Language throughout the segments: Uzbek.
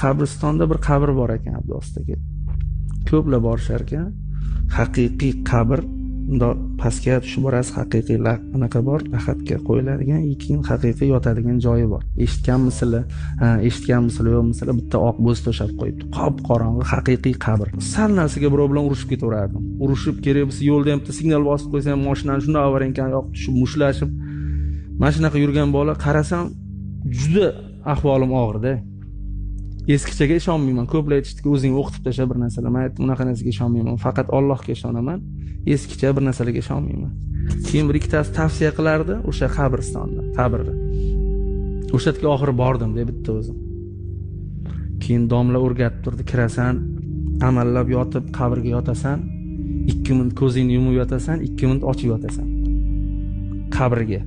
qabristonda bir qabr bor ekan Abdustagi. Ko'plar borishar ekan. Haqiqiy qabr unda pastga tushib borasiz, haqiqiy anaqa bor, lahatga qo'yiladigan, keyin haqiqiy yotadigan joyi bor. Eshitganmisizlar? Ha, eshitganmisizlar yo'qmisizlar? Bitta oq bo'z to'shab qo'yibdi. Qop qorong'i haqiqiy qabr. Sal narsaga birov bilan urushib ketaverardim. Urushib kerak bo'lsa yo'lda ham bitta signal bosib qo'ysam, mashinani shunday avarinkan yo'q, tushib mushtlashib. Mana shunaqa yurgan bola qarasam, juda ahvolim og'irda. Eskichaga ishonmayman. Ko'plar aytishdiki, o'zing o'qitib tasha bir narsalar. Men aytdim, unaqa narsaga ishonmayman. Faqat Allohga ishonaman. Eskicha bir narsalarga ishonmayman. Keyin bir ikkitasi tavsiya qilardi o'sha qabristonda, qabrda. O'sha yerga oxiri bordim deb bitta o'zim. Keyin domla o'rgatib turdi, kirasan, amallab yotib qabrga yotasan, 2 minut ko'zingni yumib yotasan, 2 minut ochib yotasan. Qabrga.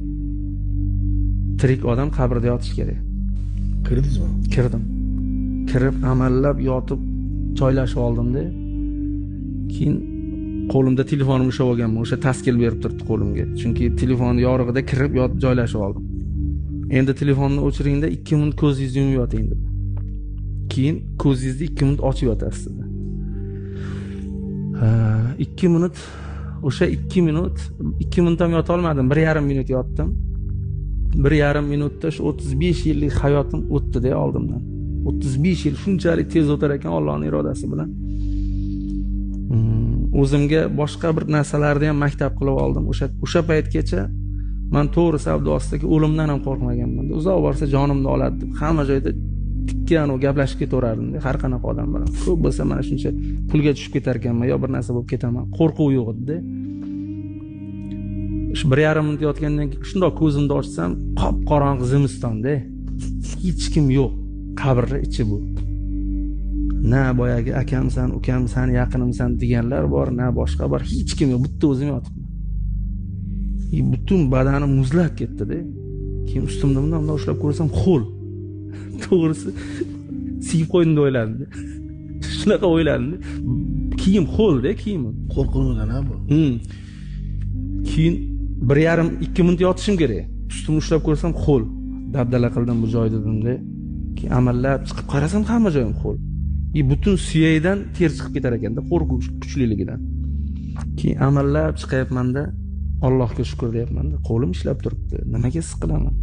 Tirik odam qabrda yotish kerak. Kirdingizmi? Kirdim. Kirib amallab yotib joylashib oldim-da. Keyin qo'limda telefonim ushlab olganman. O'sha taskil berib turibdi qo'limga. Chunki telefon yorug'ida kirib yotib joylashib oldim. Endi telefonni o'chiringda 2 minut ko'zingizni yumib yoting dedi. Keyin ko'zingizni 2 minut ochib yotasiz dedi. 2 minut, o'sha 2 minut ham yota olmadim. 1,5 minut yotdim. 1,5 minutda shu 35 yillik hayotim o'tdi-da oldimdan. 35 yil shunchalik tez o'tar ekan Allohning irodasi bilan. O'zimga boshqa bir narsalarni ham maktab qilib oldim. O'sha paytgacha men to'g'risi Abdustagi o'limdan ham qo'rqmaganman. Uzoq borsa jonimni oladi deb hamma joyda tikkan o gaplashib ketaverardim. Har qanaqa odam bilan. Ko'p bo'lsa mana shuncha pulga tushib ketar ekanman, yo bir narsa bo'lib ketaman. Qo'rquv yo'q edi. Shu 1,5 minut yotgandan keyin shundoq ko'zimni ochsam, qop qorong'i zimistonda. Hech kim yo'q. Qabrning ichi bu. Na boyagi akamsan, ukamsan, yaqinimsan deganlar bor, na boshqa bor, hech kim yo'q. Bitta o'zim yotibman. Butun badanim muzlab ketdi-da. Keyin ustimda bundan ushlab ko'rsam xo'l. To'g'risi siyib qo'ydim deb o'yladim. Shunaqa o'yladim. Kiyim xo'l-da, kiyim. Qo'rquvdan ha bu. Keyin 1,5-2 minut yotishim kerak. Ustimni ushlab ko'rsam xo'l. Dabdala qildim bu joyda dedim-da. Keyin amallab chiqib qarasam hamma joyim xo'l. Butun suyakdan ter chiqib ketar ekanda, qo'rquv kuchliligidan. Keyin amallab chiqayapman-da, Allohga shukr deyapman-da, qo'lim ishlab turibdi. Nimaga siqilaman?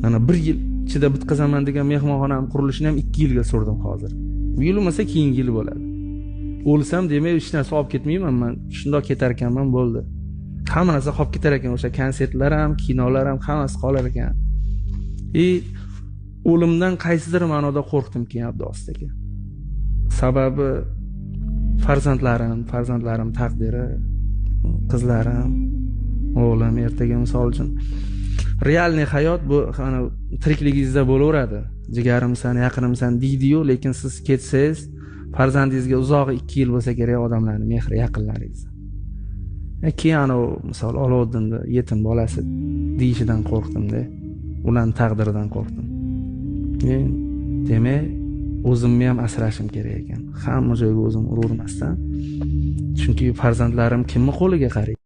Mana 1 yil ichida bitqazaman degan mehmonxonam qurilishini ham 2 yilga surdim hozir. Bu yil emas, keyingi yil bo'ladi. O'lsam demak hech narsa olib ketmayman men. Shundoq ketar ekanman, bo'ldi. Hamma narsa qolib ketar ekan, o'sha konsertlar ham, kinolar ham hammasi qolar ekan. O'limdan qaysidir ma'noda qo'rqdim keyin Abdustaga. Sababi farzandlarim taqdiri, qizlarim, o'g'lim ertaga misol uchun realniy hayot bu ana tirikligingizda bo'laveradi. Jigarimsan, yaqinimsan deydi-yu, lekin siz ketsangiz, farzandingizga uzog'i 2 yil bo'lsa kerak odamlarning mehri, yaqinlaringiz. Keyin misol Oloddinni yetim bolasi deyishidan qo'rqdim-da. Ularning taqdiridan qo'rqdim. Demak, o'zimni ham asrashim kerak ekan. Hamma joyga o'zim ururmasdan. Chunki farzandlarim kimning qo'liga qaraydi?